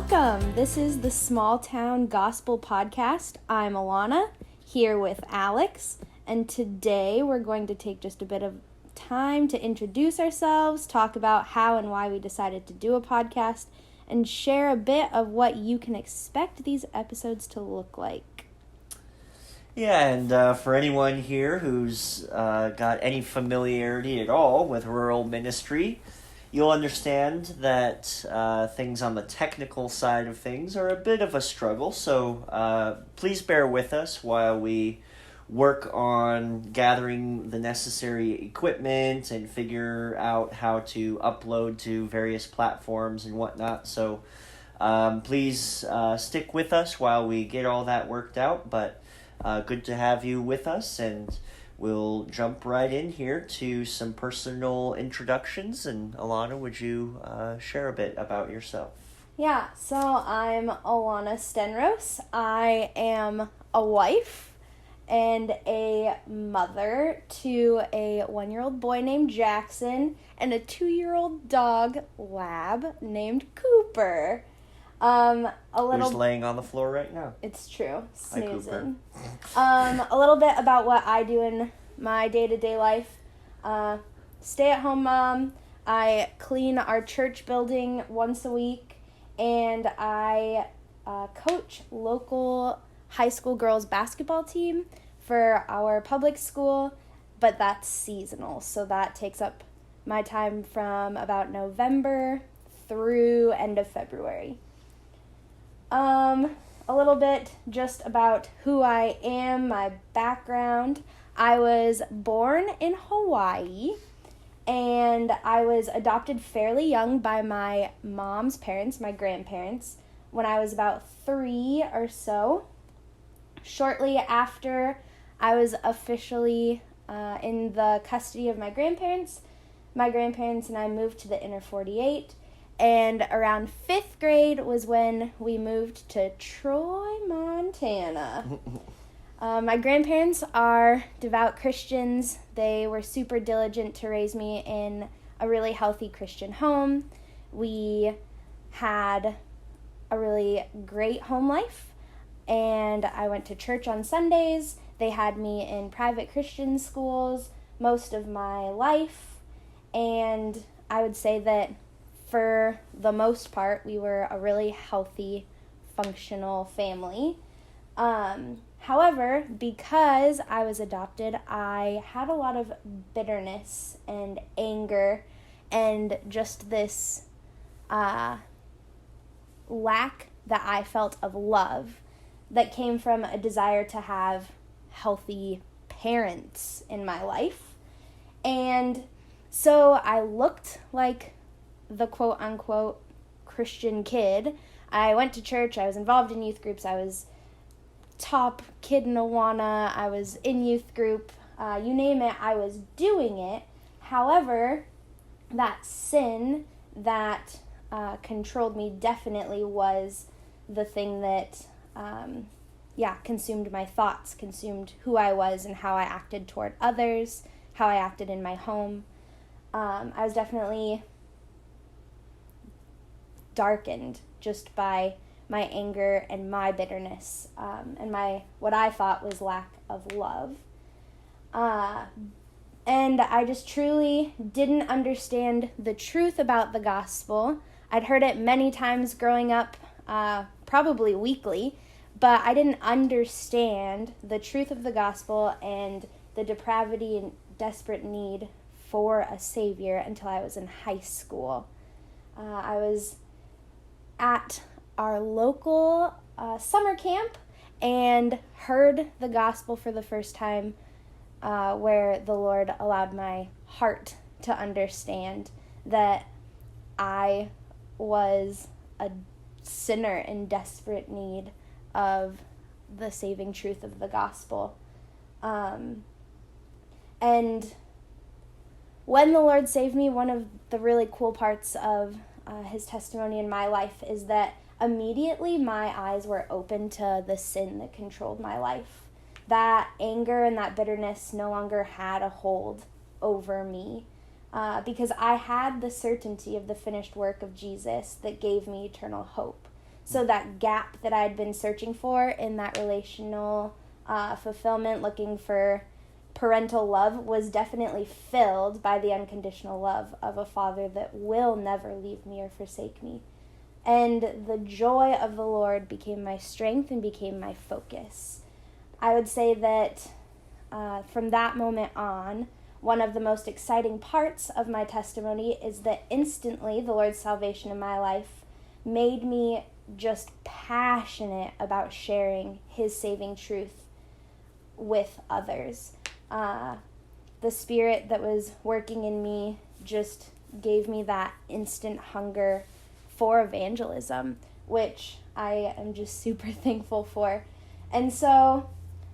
Welcome. This is the Small Town Gospel Podcast. I'm Alana, here with Alex, and today we're going to take just a bit of time to introduce ourselves, talk about how and why we decided to do a podcast, and share a bit of what you can expect these episodes to look like. Yeah, and for anyone here who's got any familiarity at all with rural ministry, you'll understand that things on the technical side of things are a bit of a struggle, so please bear with us while we work on gathering the necessary equipment and figure out how to upload to various platforms and whatnot. So please stick with us while we get all that worked out, but good to have you with us, and we'll jump right in here to some personal introductions. And Alana, would you share a bit about yourself? Yeah, so I'm Alana Stenros. I am a wife and a mother to a 1-year-old boy named Jackson and a 2-year-old dog, Lab, named Cooper. Who's laying on the floor right now? It's true. Snoozing. Hi, Cooper. A little bit about what I do in my day-to-day life. Stay-at-home mom. I clean our church building once a week, and I coach local high school girls basketball team for our public school, but that's seasonal, so that takes up my time from about November through end of February. A little bit just about who I am, my background. I was born in Hawaii, and I was adopted fairly young by my mom's parents, my grandparents, when I was about 3 or so. Shortly after I was officially in the custody of my grandparents and I moved to the inner 48. And around 5th grade was when we moved to Troy, Montana. My grandparents are devout Christians. They were super diligent to raise me in a really healthy Christian home. We had a really great home life, and I went to church on Sundays. They had me in private Christian schools most of my life, and I would say that for the most part, we were a really healthy, functional family. However, because I was adopted, I had a lot of bitterness and anger and just this lack that I felt of love that came from a desire to have healthy parents in my life. And so I looked like the quote-unquote Christian kid. I went to church, I was involved in youth groups, I was top kid in Awana, I was in youth group, you name it, I was doing it. However, that sin that controlled me definitely was the thing that consumed my thoughts, consumed who I was and how I acted toward others, how I acted in my home. I was definitely darkened just by my anger and my bitterness and my what I thought was lack of love. And I just truly didn't understand the truth about the gospel. I'd heard it many times growing up, probably weekly, but I didn't understand the truth of the gospel and the depravity and desperate need for a savior until I was in high school. I was at our local summer camp and heard the gospel for the first time, where the Lord allowed my heart to understand that I was a sinner in desperate need of the saving truth of the gospel. And when the Lord saved me, one of the really cool parts of his testimony in my life is that immediately my eyes were open to the sin that controlled my life. That anger and that bitterness no longer had a hold over me. because I had the certainty of the finished work of Jesus that gave me eternal hope. So that gap that I'd been searching for in that relational fulfillment, looking for parental love, was definitely filled by the unconditional love of a Father that will never leave me or forsake me. And the joy of the Lord became my strength and became my focus. I would say that from that moment on, one of the most exciting parts of my testimony is that instantly the Lord's salvation in my life made me just passionate about sharing His saving truth with others. The Spirit that was working in me just gave me that instant hunger for evangelism, which I am just super thankful for. And so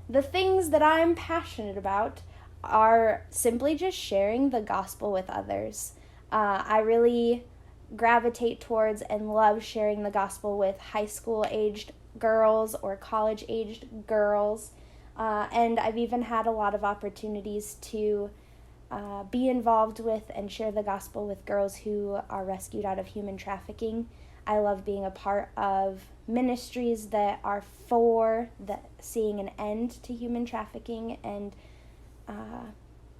the things that I'm passionate about are simply just sharing the gospel with others. I really gravitate towards and love sharing the gospel with high school aged girls or college aged girls. And I've even had a lot of opportunities to be involved with and share the gospel with girls who are rescued out of human trafficking. I love being a part of ministries that are for seeing an end to human trafficking, and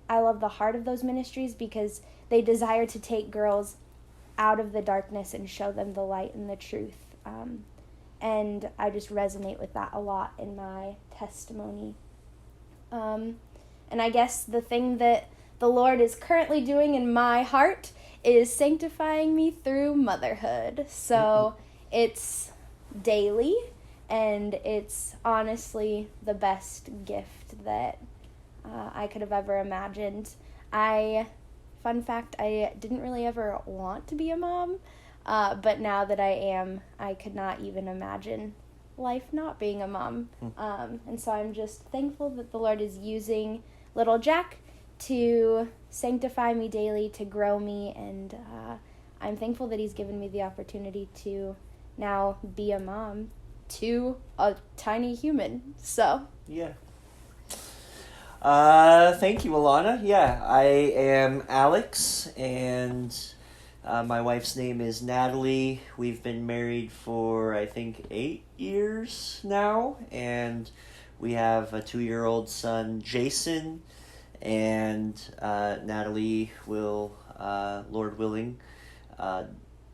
I love the heart of those ministries because they desire to take girls out of the darkness and show them the light and the truth. And I just resonate with that a lot in my testimony. And I guess the thing that the Lord is currently doing in my heart is sanctifying me through motherhood. So it's daily, and it's honestly the best gift that I could have ever imagined. Fun fact, I didn't really ever want to be a mom, but now that I am, I could not even imagine life not being a mom. And so I'm just thankful that the Lord is using little Jack to sanctify me daily, to grow me, and I'm thankful that He's given me the opportunity to now be a mom to a tiny human. So yeah. Thank you, Alana. Yeah, I am Alex, and my wife's name is Natalie. We've been married for, I think, 8 years now, and we have a 2-year-old son, Jason, and Natalie will, Lord willing,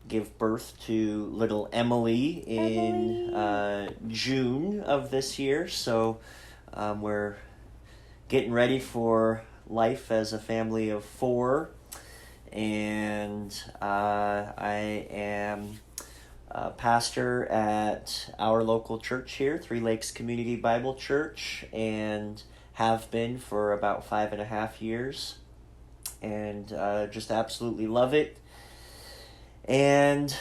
give birth to little Emily in June of this year. So we're getting ready for life as a family of 4, and I am a pastor at our local church here, Three Lakes Community Bible Church, and have been for about 5.5 years, and just absolutely love it. And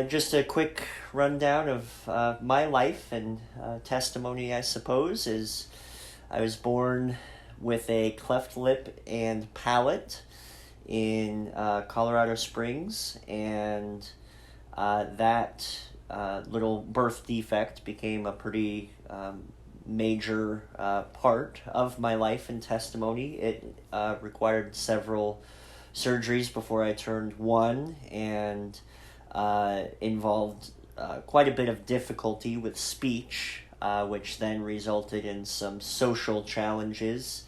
just a quick rundown of my life and testimony, I suppose, is I was born with a cleft lip and palate in Colorado Springs, and that little birth defect became a pretty major part of my life and testimony. It required several surgeries before I turned 1, and involved quite a bit of difficulty with speech, which then resulted in some social challenges.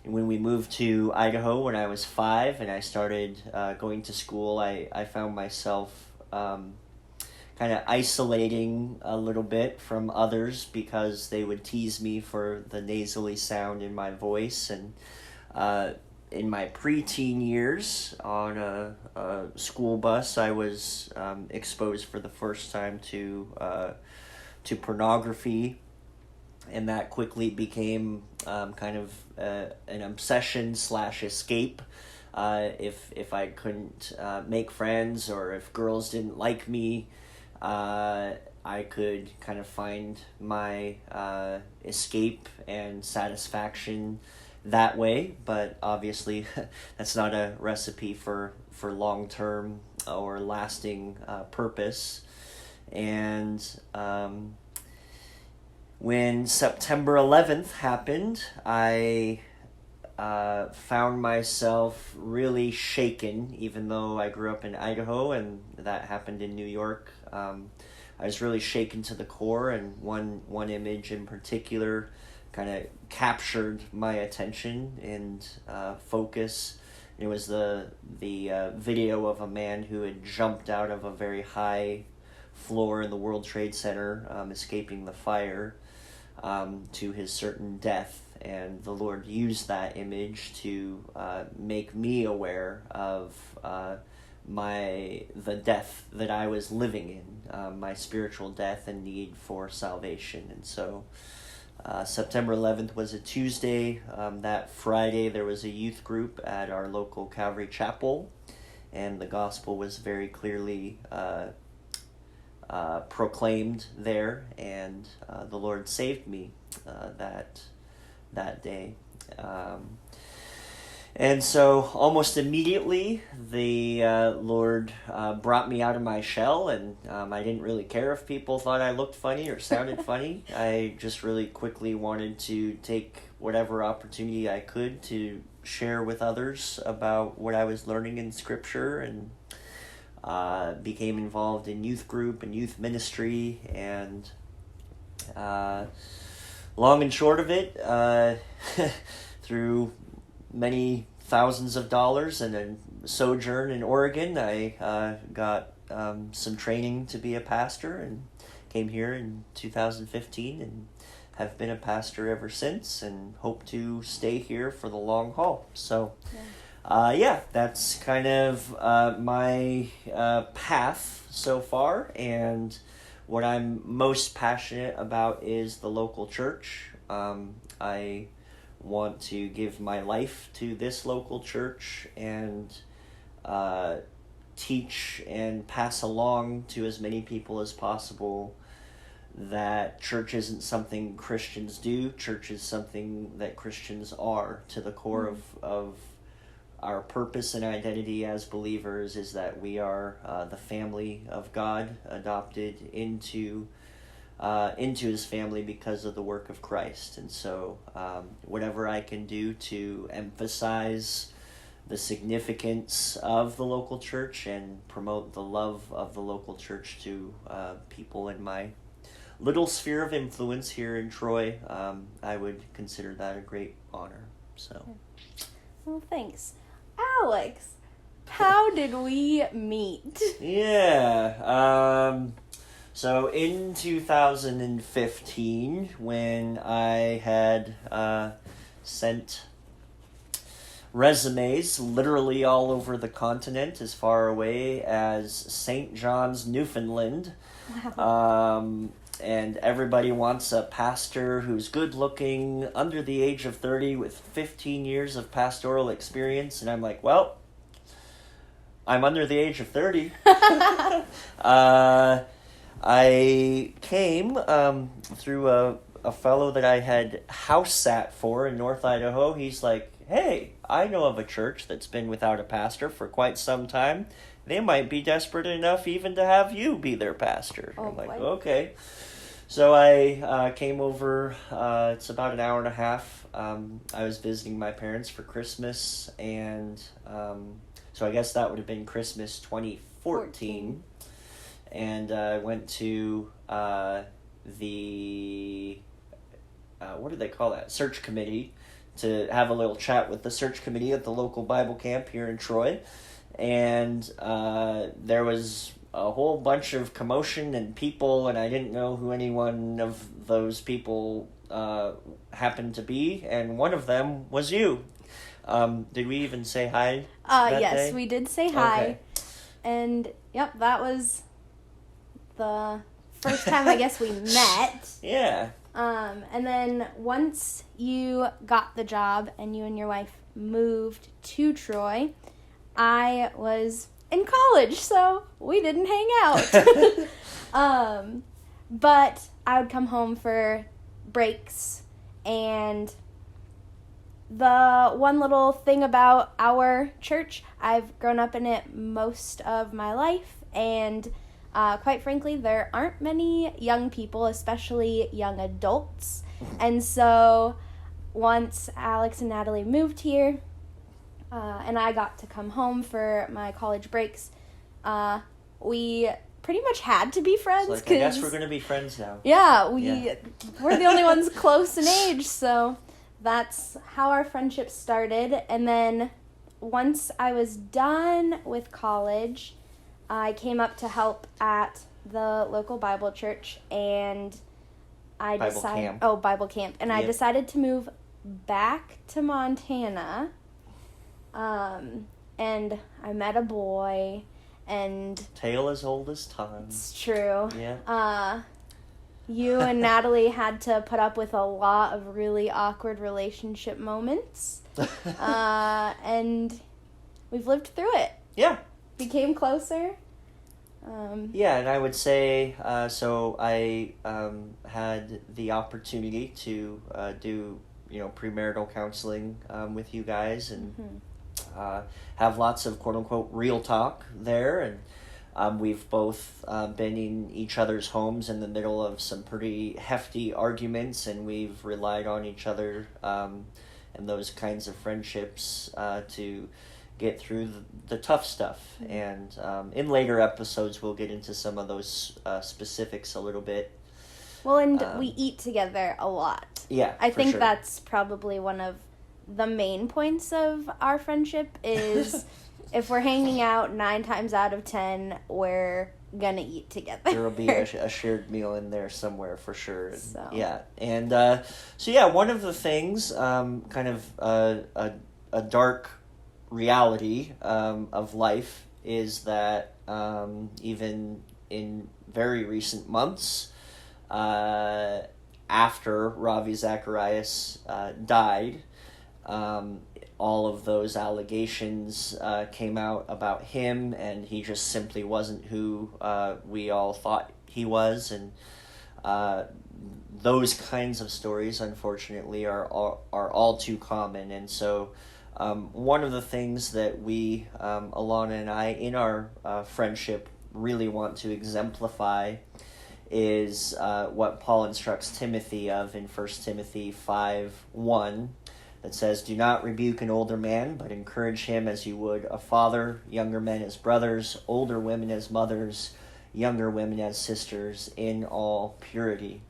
And when we moved to Idaho when I was 5 and I started going to school, I found myself kind of isolating a little bit from others because they would tease me for the nasally sound in my voice. And in my preteen years on a school bus, I was exposed for the first time to pornography, and that quickly became kind of an obsession / escape. If I couldn't make friends, or if girls didn't like me, I could kind of find my escape and satisfaction that way. But obviously that's not a recipe for long-term or lasting purpose. And when September 11th happened, I found myself really shaken, even though I grew up in Idaho and that happened in New York. I was really shaken to the core, and one image in particular kind of captured my attention and focus. It was the video of a man who had jumped out of a very high floor in the World Trade Center, escaping the fire, to his certain death. And the Lord used that image to make me aware of the death that I was living in, my spiritual death and need for salvation. And so September 11th was a Tuesday. That Friday there was a youth group at our local Calvary Chapel, and the gospel was very clearly proclaimed there, and the Lord saved me that day. And so almost immediately the Lord brought me out of my shell, and I didn't really care if people thought I looked funny or sounded funny. I just really quickly wanted to take whatever opportunity I could to share with others about what I was learning in Scripture, and became involved in youth group and youth ministry. And long and short of it, through many thousands of dollars and a sojourn in Oregon, I got some training to be a pastor, and came here in 2015 and have been a pastor ever since, and hope to stay here for the long haul. So that's kind of my path so far, and what I'm most passionate about is the local church. I want to give my life to this local church and teach and pass along to as many people as possible that church isn't something Christians do. Church is something that Christians are. To the core of our purpose and identity as believers is that we are the family of God, adopted into his family because of the work of Christ. And so whatever I can do to emphasize the significance of the local church and promote the love of the local church to people in my little sphere of influence here in Troy, I would consider that a great honor. So, well, thanks. Alex, how did we meet? Yeah, so in 2015, when I had sent resumes literally all over the continent, as far away as St. John's, Newfoundland, Wow. and everybody wants a pastor who's good looking, under the age of 30, with 15 years of pastoral experience. And I'm like, well, I'm under the age of 30. I came through a fellow that I had house sat for in North Idaho. He's like, hey, I know of a church that's been without a pastor for quite some time. They might be desperate enough even to have you be their pastor. Oh, I'm like, boy. okay. So I came over, it's about an hour and a half. I was visiting my parents for Christmas, and so I guess that would have been Christmas 2014. And I went to the, what do they call that? Search committee, to have a little chat with the search committee at the local Bible camp here in Troy. And there was a whole bunch of commotion and people, and I didn't know who any one of those people happened to be, and one of them was you. Did we even say hi that yes, day? we did say hi. Okay. And, yep, that was the first time I guess we met. Yeah. And then once you got the job and you and your wife moved to Troy, I was in college, so we didn't hang out. But I would come home for breaks, and the one little thing about our church, I've grown up in it most of my life, and quite frankly, there aren't many young people, especially young adults. And so once Alex and Natalie moved here, and I got to come home for my college breaks, we pretty much had to be friends. It's like, I guess we're going to be friends now. Yeah, we're the only ones close in age, so that's how our friendship started. And then once I was done with college, I came up to help at the local Bible church, and I decided... Bible camp. And I decided to move back to Montana, and I met a boy, and... Tale as old as time. It's true. Yeah. You and Natalie had to put up with a lot of really awkward relationship moments. And we've lived through it. Yeah. Became closer. Yeah, and I would say, so I had the opportunity to do, premarital counseling with you guys, and have lots of quote-unquote real talk there, and we've both been in each other's homes in the middle of some pretty hefty arguments, and we've relied on each other and those kinds of friendships to get through the tough stuff. And in later episodes we'll get into some of those specifics a little bit. Well, and we eat together a lot. Yeah, I think sure. That's probably one of the main points of our friendship is if we're hanging out 9 times out of 10, we're gonna eat together. There will be a shared meal in there somewhere for sure. So. Yeah, and one of the things, kind of a dark reality of life is that even in very recent months, after Ravi Zacharias died, all of those allegations came out about him, and he just simply wasn't who we all thought he was, and those kinds of stories, unfortunately, are all too common. And so one of the things that we, Alana and I, in our friendship, really want to exemplify is what Paul instructs Timothy of in 1 Timothy 5:1, that says, "Do not rebuke an older man, but encourage him as you would a father, younger men as brothers, older women as mothers, younger women as sisters, in all purity."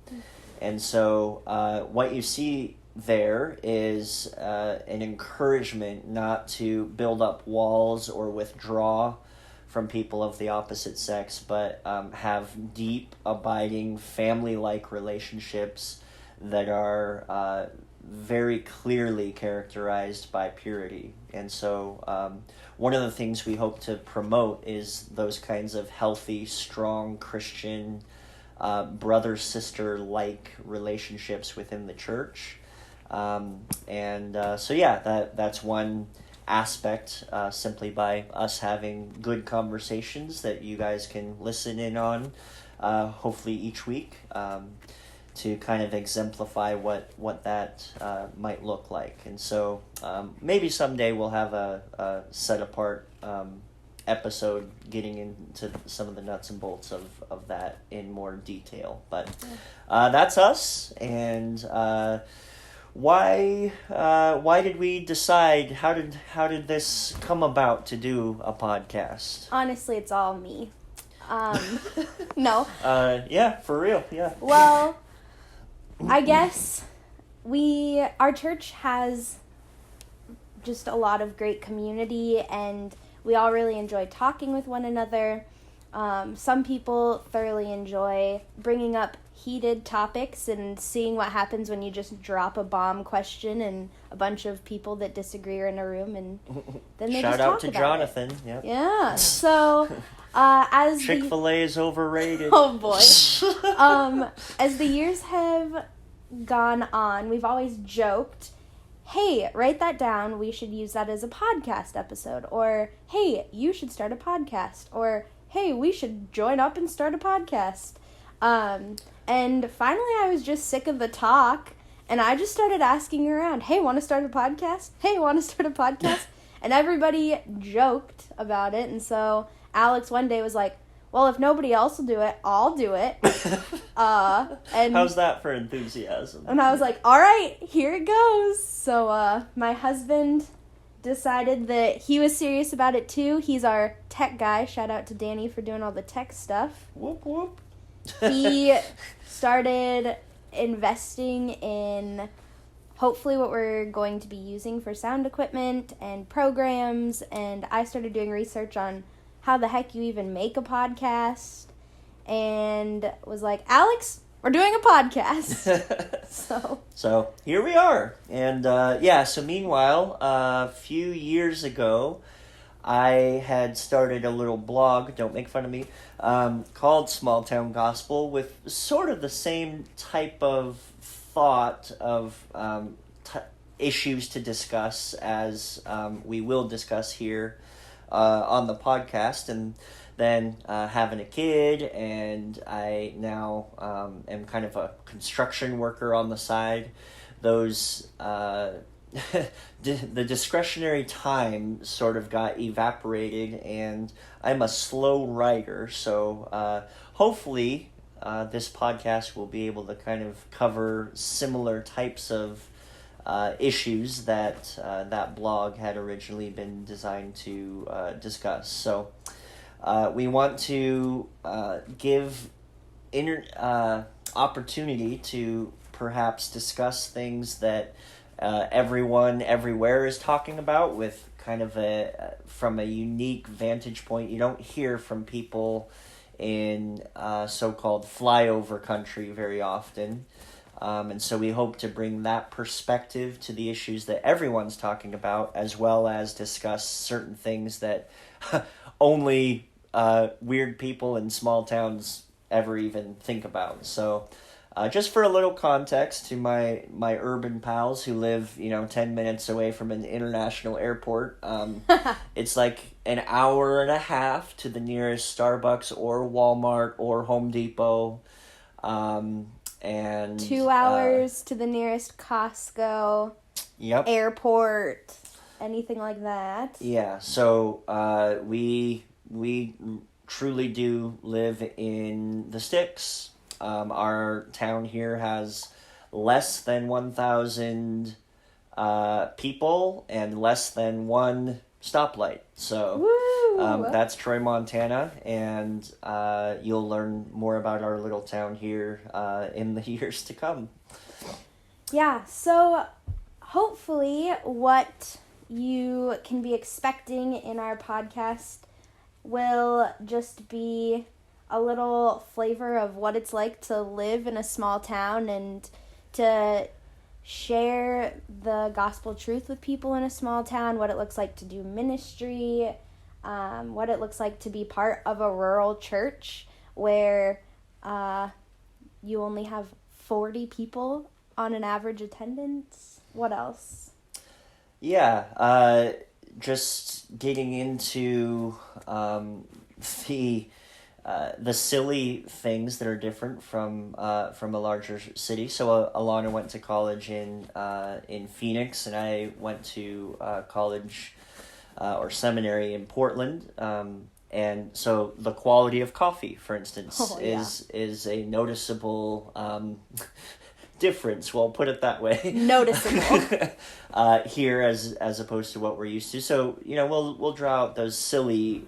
And so what you see there is an encouragement not to build up walls or withdraw from people of the opposite sex, but have deep, abiding, family-like relationships that are very clearly characterized by purity. And so one of the things we hope to promote is those kinds of healthy, strong Christian brother-sister-like relationships within the church. That's one aspect, simply by us having good conversations that you guys can listen in on, hopefully each week, to kind of exemplify what that might look like. And so maybe someday we'll have a set apart episode getting into some of the nuts and bolts of that in more detail. But that's us. And why did we decide, how did this come about to do a podcast? Honestly, it's all me. No. Yeah, for real. Yeah. Well, I guess our church has just a lot of great community, and we all really enjoy talking with one another. Some people thoroughly enjoy bringing up heated topics and seeing what happens when you just drop a bomb question and a bunch of people that disagree are in a room, and then they Shout just out talk to about Jonathan. it. Yep. Yeah. So as Chick-fil-A is overrated. Oh boy. As the years have gone on, we've always joked, hey, write that down, we should use that as a podcast episode, or hey, you should start a podcast, or hey, we should join up and start a podcast. And finally I was just sick of the talk, and I just started asking around, hey, want to start a podcast? Hey, want to start a podcast? And everybody joked about it, and so Alex one day was like, well, if nobody else will do it, I'll do it. And how's that for enthusiasm? And I was like, all right, here it goes. So my husband decided that he was serious about it too. He's our tech guy. Shout out to Danny for doing all the tech stuff. Whoop, whoop. He started investing in hopefully what we're going to be using for sound equipment and programs, and I started doing research on how the heck you even make a podcast, and was like, Alex, we're doing a podcast. So here we are. And so meanwhile, a few years ago, I had started a little blog, don't make fun of me, called Small Town Gospel, with sort of the same type of thought of issues to discuss as we will discuss here on the podcast. And then having a kid, and I now am kind of a construction worker on the side. Those the discretionary time sort of got evaporated, and I'm a slow writer, so hopefully this podcast will be able to kind of cover similar types of issues that that blog had originally been designed to discuss. So we want to give opportunity to perhaps discuss things that everyone everywhere is talking about, with kind of from a unique vantage point. You don't hear from people in so-called flyover country very often. And so we hope to bring that perspective to the issues that everyone's talking about, as well as discuss certain things that only weird people in small towns ever even think about. So just for a little context to my urban pals who live, 10 minutes away from an international airport, it's like an hour and a half to the nearest Starbucks or Walmart or Home Depot. And 2 hours to the nearest Costco, airport, anything like that. Yeah, so we truly do live in the sticks. Our town here has less than 1,000 people and less than one stoplight. So that's Troy, Montana, and you'll learn more about our little town here in the years to come. Yeah, so hopefully what you can be expecting in our podcast will just be a little flavor of what it's like to live in a small town and to share the gospel truth with people in a small town, what it looks like to do ministry, what it looks like to be part of a rural church where you only have 40 people on an average attendance. What else? Yeah, just getting into the silly things that are different from a larger city. So Alana went to college in Phoenix, and I went to college or seminary in Portland. And so the quality of coffee, for instance, is a noticeable difference. Well, put it that way. Noticeable. Here as opposed to what we're used to. So we'll draw out those silly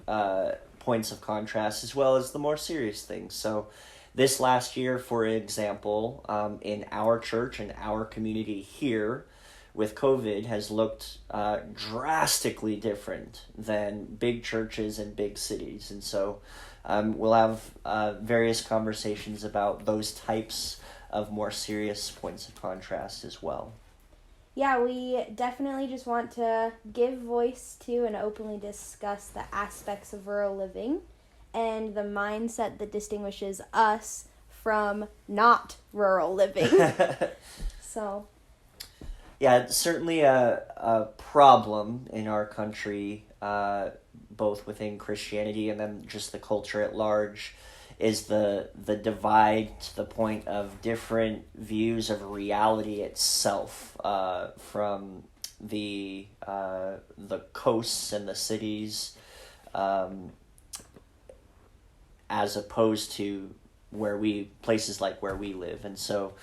points of contrast as well as the more serious things. So this last year, for example, in our church and our community here with COVID has looked drastically different than big churches and big cities. And so we'll have various conversations about those types of more serious points of contrast as well. Yeah, we definitely just want to give voice to and openly discuss the aspects of rural living and the mindset that distinguishes us from not rural living. So, yeah, it's certainly a problem in our country, both within Christianity and then just the culture at large, is the divide to the point of different views of reality itself, from the coasts and the cities, as opposed to places like where we live. And so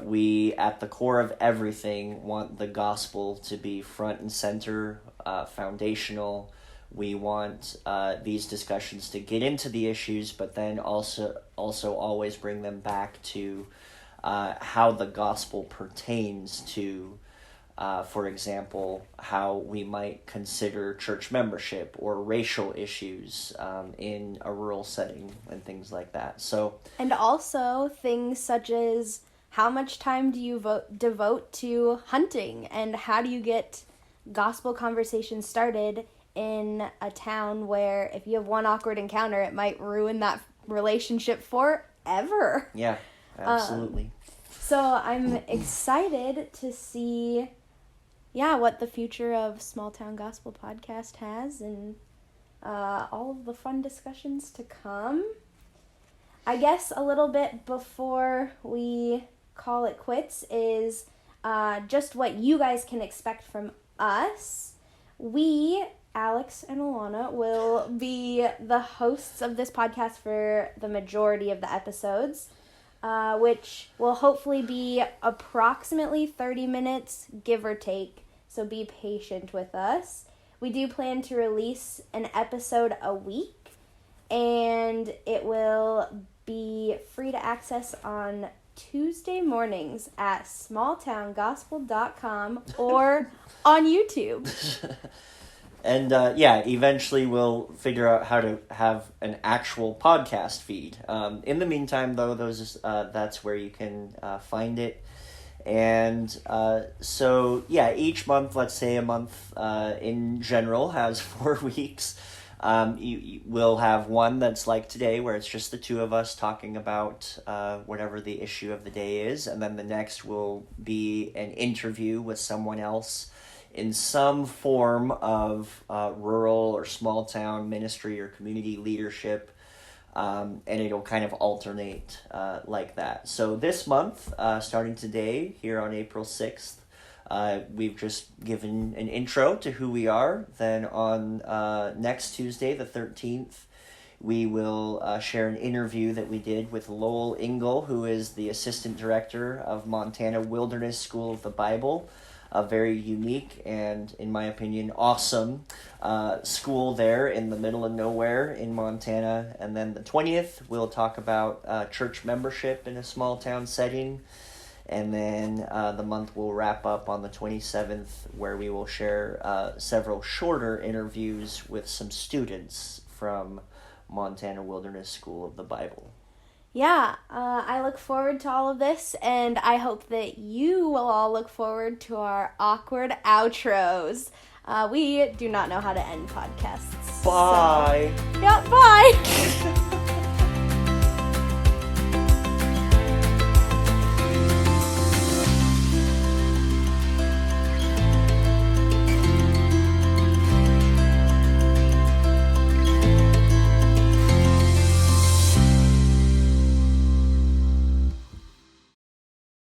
we, at the core of everything, want the gospel to be front and center, foundational. We want these discussions to get into the issues, but then also always bring them back to how the gospel pertains to, for example, how we might consider church membership or racial issues in a rural setting and things like that. And also things such as how much time do you devote to hunting, and how do you get gospel conversations started in a town where if you have one awkward encounter, it might ruin that relationship forever. Yeah, absolutely. So I'm excited to see, what the future of Small Town Gospel Podcast has, and all of the fun discussions to come. I guess a little bit before we call it quits is just what you guys can expect from us. We, Alex and Alana, will be the hosts of this podcast for the majority of the episodes, which will hopefully be approximately 30 minutes, give or take, so be patient with us. We do plan to release an episode a week, and it will be free to access on Tuesday mornings at smalltowngospel.com or on YouTube. And eventually we'll figure out how to have an actual podcast feed. In the meantime, though, that's where you can find it. And each month, let's say a month in general has 4 weeks. You will have one that's like today, where it's just the two of us talking about whatever the issue of the day is, and then the next will be an interview with someone else in some form of rural or small town ministry or community leadership, and it'll kind of alternate like that. So this month, starting today, here on April 6th, we've just given an intro to who we are. Then on next Tuesday, the 13th, we will share an interview that we did with Lowell Ingle, who is the Assistant Director of Montana Wilderness School of the Bible, a very unique and, in my opinion, awesome school there in the middle of nowhere in Montana. And then the 20th, we'll talk about church membership in a small town setting. And then the month will wrap up on the 27th, where we will share several shorter interviews with some students from Montana Wilderness School of the Bible. Yeah, I look forward to all of this, and I hope that you will all look forward to our awkward outros. We do not know how to end podcasts. Bye. So, bye.